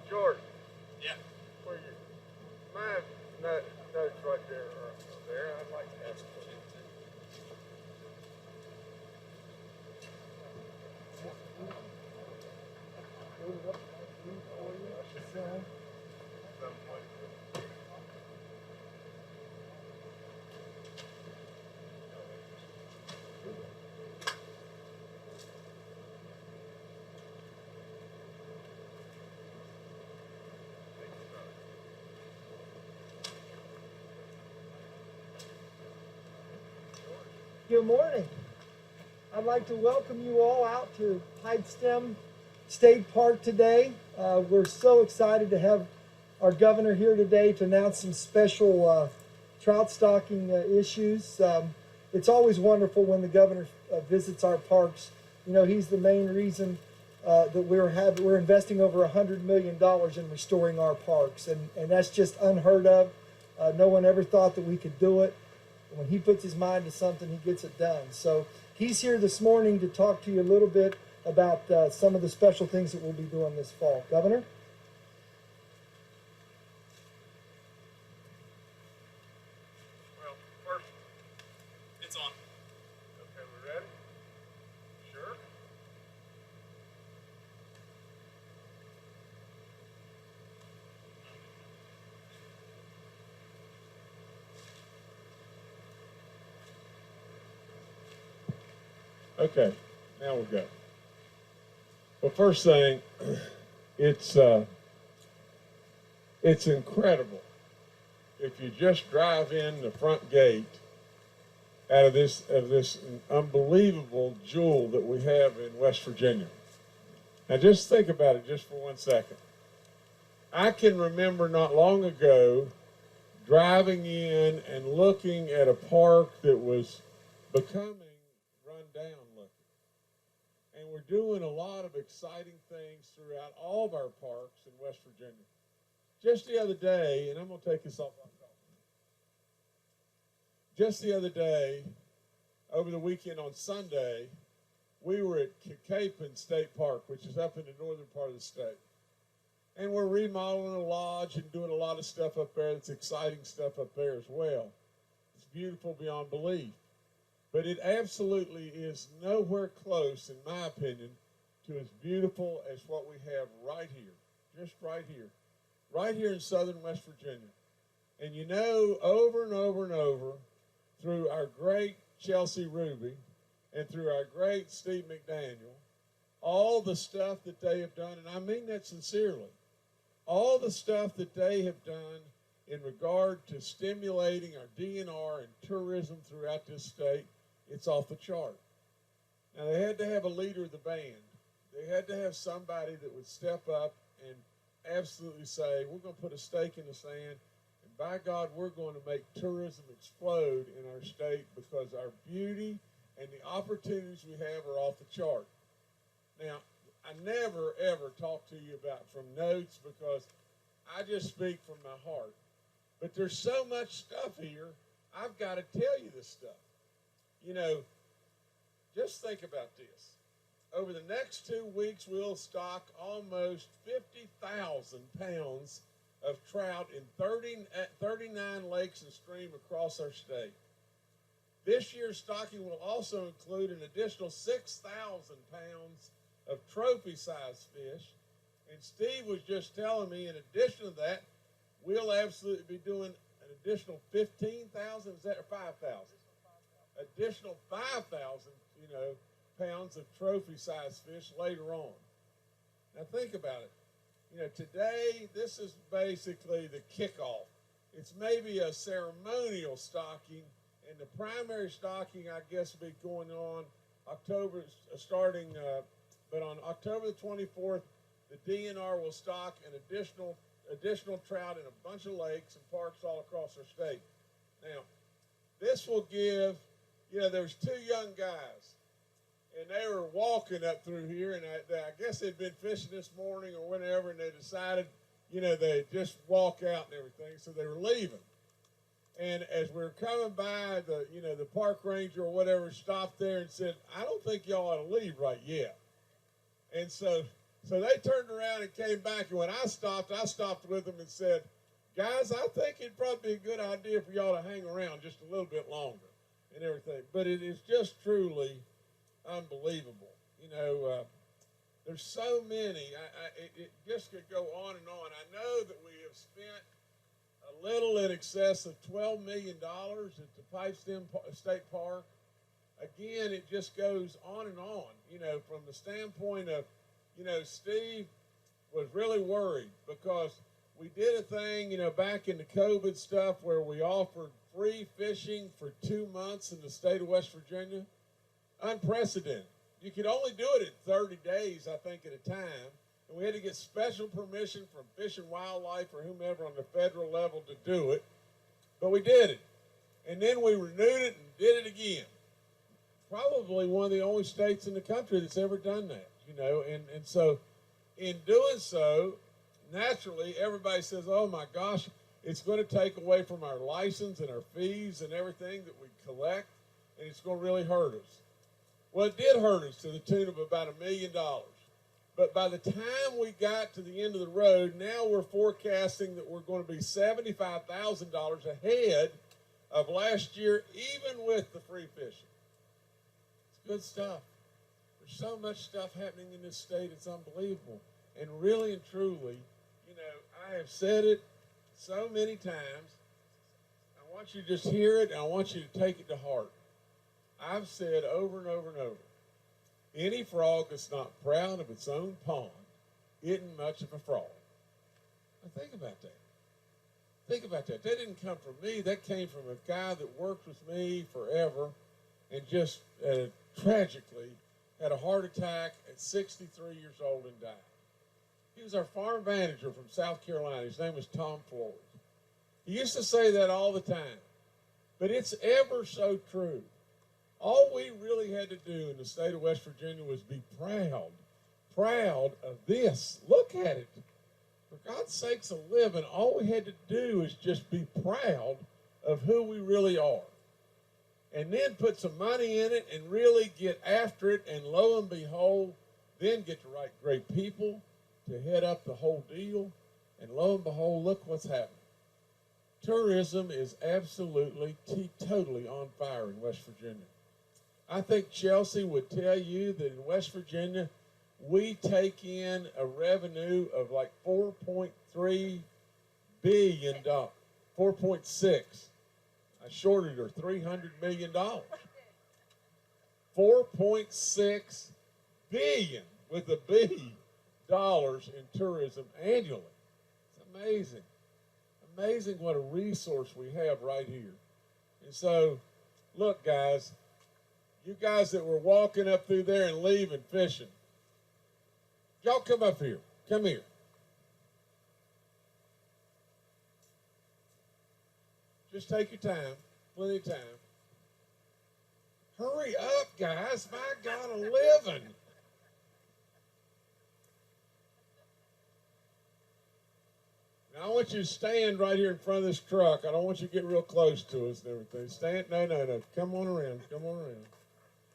George, Yeah. where you? My notes right there or there. I'd like to have it. Good morning. I'd like to welcome you all out to Pipestem State Park today. We're so excited to have our governor here today to announce some special trout stocking issues. It's always wonderful when the governor visits our parks. You know, he's the main reason that we're investing over $100 million in restoring our parks, and that's just unheard of. No one ever thought that we could do it. When he puts his mind to something, he gets it done. So he's here this morning to talk to you a little bit about some of the special things that we'll be doing this fall. Governor? Well, first, it's on. Okay, we ready? Sure. Okay, now we'll go. Well, first thing, it's incredible if you just drive in the front gate out of this unbelievable jewel that we have in West Virginia. Now, just think about it just for 1 second. I can remember not long ago driving in and looking at a park that was becoming run down looking. And we're doing a lot of exciting things throughout all of our parks in West Virginia. Just the other day, and I'm going to take this off. Just the other day, over the weekend on Sunday, we were at Pipestem State Park, which is up in the northern part of the state. And we're remodeling a lodge and doing a lot of stuff up there. That's exciting stuff up there as well. It's beautiful beyond belief. But it absolutely is nowhere close, in my opinion, to as beautiful as what we have right here, just right here in southern West Virginia. And you know, over and over and over, through our great Chelsea Ruby and through our great Steve McDaniel, all the stuff that they have done, and I mean that sincerely, all the stuff that they have done in regard to stimulating our DNR and tourism throughout this state, it's off the chart. Now, they had to have a leader of the band. They had to have somebody that would step up and absolutely say, we're going to put a stake in the sand, and by God, we're going to make tourism explode in our state because our beauty and the opportunities we have are off the chart. Now, I never, ever talk to you about from notes because I just speak from my heart. But there's so much stuff here, I've got to tell you this stuff. You know, just think about this. Over the next 2 weeks, we'll stock almost 50,000 pounds of trout in 39 lakes and streams across our state. This year's stocking will also include an additional 6,000 pounds of trophy-sized fish. And Steve was just telling me, in addition to that, we'll absolutely be doing an additional 15,000, is that, or 5,000? Additional 5,000, pounds of trophy-sized fish later on. Now think about it. Today, this is basically the kickoff. It's maybe a ceremonial stocking, and the primary stocking, I guess, will be going on but on October the 24th, the DNR will stock an additional trout in a bunch of lakes and parks all across our state. Now, this will give, there's 2 young guys, and they were walking up through here, and I guess they'd been fishing this morning or whenever, and they decided, they'd just walk out and everything, so they were leaving. And as we were coming by, the park ranger or whatever stopped there and said, "I don't think y'all ought to leave right yet." And so they turned around and came back. And when I stopped with them and said, "Guys, I think it'd probably be a good idea for y'all to hang around just a little bit longer and everything." But it is just truly unbelievable. There's so many. It just could go on and on. I know that we have spent a little in excess of $12 million at the Pipestem State Park. Again, it just goes on and on, from the standpoint of, Steve was really worried because we did a thing, back in the COVID stuff where we offered free fishing for 2 months in the state of West Virginia. Unprecedented. You could only do it in 30 days, I think, at a time. And we had to get special permission from Fish and Wildlife or whomever on the federal level to do it. But we did it. And then we renewed it and did it again. Probably one of the only states in the country that's ever done that, And so in doing so, naturally, everybody says, "Oh, my gosh, it's going to take away from our license and our fees and everything that we collect, and it's going to really hurt us." Well, it did hurt us to the tune of about $1 million. But by the time we got to the end of the road, now we're forecasting that we're going to be $75,000 ahead of last year, even with the free fishing. It's good stuff. There's so much stuff happening in this state, it's unbelievable. And really and truly, I have said it so many times. I want you to just hear it, and I want you to take it to heart. I've said over and over and over, any frog that's not proud of its own pond isn't much of a frog. Now think about that. Think about that. That didn't come from me. That came from a guy that worked with me forever and just tragically had a heart attack at 63 years old and died. He was our farm manager from South Carolina. His name was Tom Floyd. He used to say that all the time, but it's ever so true. All we really had to do in the state of West Virginia was be proud of this. Look at it. For God's sakes, a living, all we had to do is just be proud of who we really are. And then put some money in it and really get after it, and lo and behold, then get the right great people to head up the whole deal, and lo and behold, look what's happening. Tourism is absolutely, totally on fire in West Virginia. I think Chelsea would tell you that in West Virginia, we take in a revenue of like $4.3 billion, 4.6. I shorted her, $300 million. 4.6 billion with a B dollars in tourism annually. It's amazing. Amazing what a resource we have right here. And so, look, guys, you guys that were walking up through there and leaving fishing, y'all come up here. Come here. Just take your time. Plenty of time. Hurry up, guys. My God, a living. Now, I want you to stand right here in front of this truck. I don't want you to get real close to us and everything. Stand. No. Come on around. Come on around.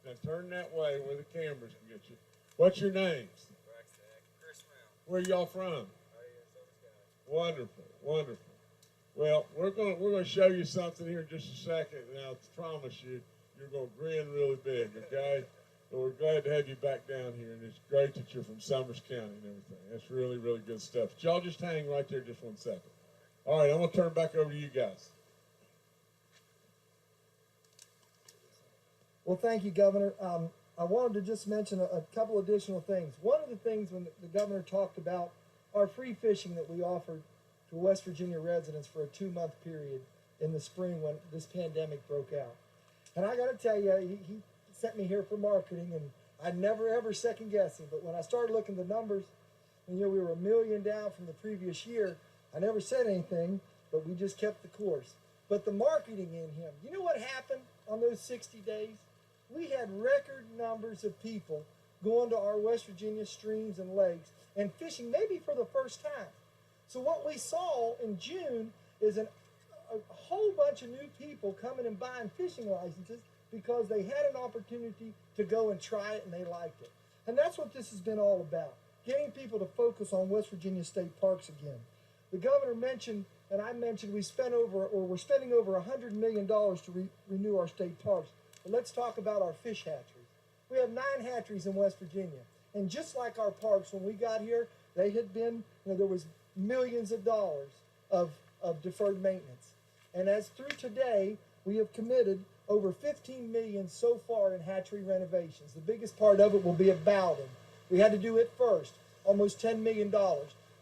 Now, turn that way where the cameras can get you. What's your names? Where y'all from? Wonderful, wonderful. Well, we're gonna show you something here in just a second, and I promise you, you're gonna grin really big, okay? But we're glad to have you back down here, and it's great that you're from Summers County and everything. That's really, really good stuff. But y'all just hang right there just 1 second. All right, I'm gonna turn it back over to you guys. Well, thank you, Governor. I wanted to just mention a couple additional things. One of the things when the governor talked about our free fishing that we offered to West Virginia residents for a 2-month period in the spring when this pandemic broke out. And I got to tell you, he sent me here for marketing, and I never ever second guess him. But when I started looking at the numbers, and we were $1 million down from the previous year, I never said anything, but we just kept the course. But the marketing in him, you know what happened on those 60 days? We had record numbers of people going to our West Virginia streams and lakes and fishing maybe for the first time. So what we saw in June is a a whole bunch of new people coming and buying fishing licenses because they had an opportunity to go and try it and they liked it. And that's what this has been all about, getting people to focus on West Virginia state parks again. The governor mentioned, and I mentioned, we're spending over $100 million to renew our state parks. But let's talk about our fish hatcheries. We have 9 hatcheries in West Virginia. And just like our parks, when we got here, they had been, there was millions of dollars of deferred maintenance. And as through today, we have committed over $15 million so far in hatchery renovations. The biggest part of it will be at Bowden. We had to do it first, almost $10 million.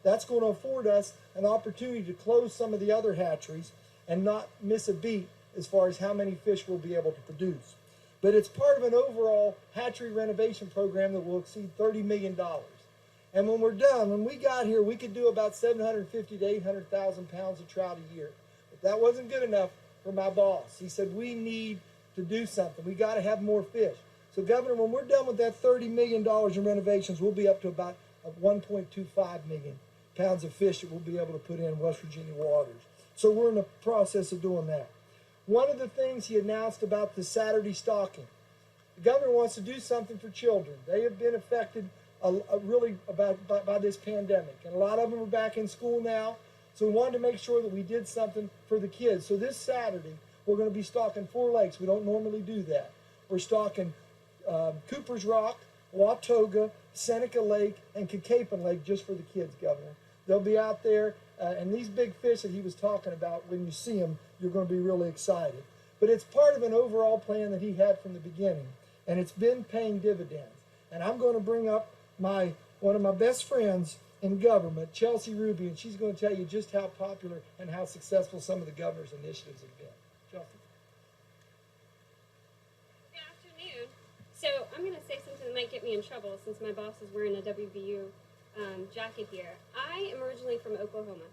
That's going to afford us an opportunity to close some of the other hatcheries and not miss a beat as far as how many fish we'll be able to produce. But it's part of an overall hatchery renovation program that will exceed $30 million. And when we're done, when we got here, we could do about 750 to 800,000 pounds of trout a year. But that wasn't good enough for my boss. He said, we need to do something. We got to have more fish. So, Governor, when we're done with that $30 million in renovations, we'll be up to about 1.25 million pounds of fish that we'll be able to put in West Virginia waters. So we're in the process of doing that. One of the things he announced about the Saturday stocking, the governor wants to do something for children. They have been affected really by this pandemic, and a lot of them are back in school now. So we wanted to make sure that we did something for the kids. So this Saturday, we're going to be stocking 4 lakes. We don't normally do that. We're stocking Cooper's Rock, Watoga, Seneca Lake, and Cacapon Lake just for the kids, Governor. They'll be out there, and these big fish that he was talking about, when you see them, you're going to be really excited. But it's part of an overall plan that he had from the beginning, and it's been paying dividends. And I'm going to bring up one of my best friends in government, Chelsea Ruby, and she's going to tell you just how popular and how successful some of the governor's initiatives have been. Chelsea. Good afternoon. So I'm going to say something that might get me in trouble since my boss is wearing a WVU jacket here. I am originally from Oklahoma.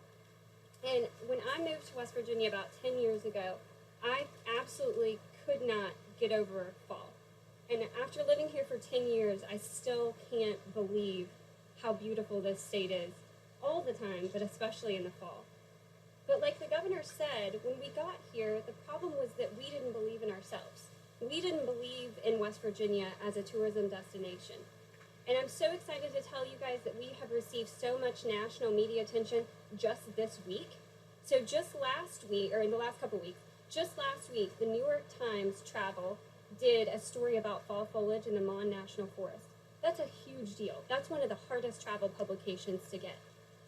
And when I moved to West Virginia about 10 years ago, I absolutely could not get over fall. And after living here for 10 years, I still can't believe how beautiful this state is all the time, but especially in the fall. But like the governor said, when we got here, the problem was that we didn't believe in ourselves. We didn't believe in West Virginia as a tourism destination. And I'm so excited to tell you guys that we have received so much national media attention just this week. So just last week, or in the last couple weeks, just last week, the New York Times Travel did a story about fall foliage in the Mon National Forest. That's a huge deal. That's one of the hardest travel publications to get.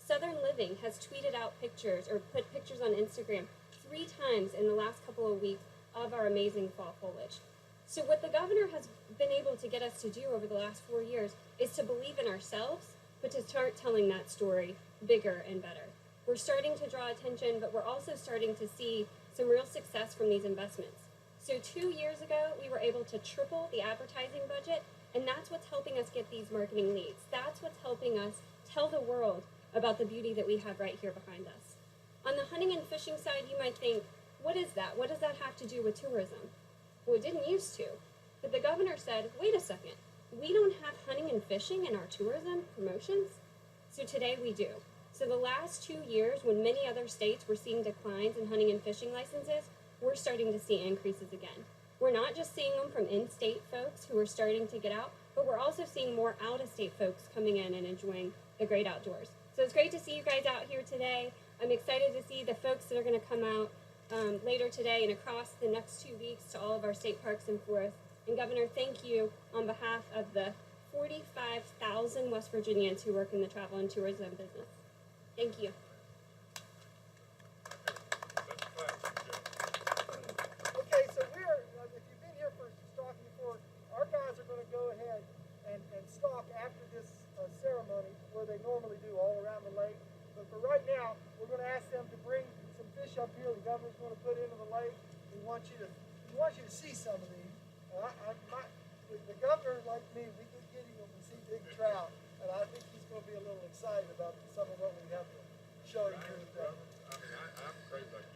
Southern Living has tweeted out pictures or put pictures on Instagram 3 times in the last couple of weeks of our amazing fall foliage. So what the governor has been able to get us to do over the last 4 years is to believe in ourselves, but to start telling that story bigger and better. We're starting to draw attention, but we're also starting to see some real success from these investments. So 2 years ago, we were able to triple the advertising budget, and that's what's helping us get these marketing leads. That's what's helping us tell the world about the beauty that we have right here behind us. On the hunting and fishing side, you might think, what is that? What does that have to do with tourism? Well, it didn't used to. But the governor said, wait a second, we don't have hunting and fishing in our tourism promotions? So today we do. So the last 2 years, when many other states were seeing declines in hunting and fishing licenses, we're starting to see increases again. We're not just seeing them from in-state folks who are starting to get out, but we're also seeing more out-of-state folks coming in and enjoying the great outdoors. So it's great to see you guys out here today. I'm excited to see the folks that are going to come out later today and across the next 2 weeks to all of our state parks and forests. And Governor, thank you on behalf of the 45,000 West Virginians who work in the travel and tourism business. Thank you. Okay, so if you've been here for stocking before, our guys are going to go ahead and stock after this ceremony where they normally do all around the lake. But for right now, we're going to ask them to bring some fish up here. The governor's going to put into the lake. We want you to see some of these. The governor, like me, we get giddy when we see big trout, and I think he's going to be a little excited about some of what we have to show you here today. I'm crazy like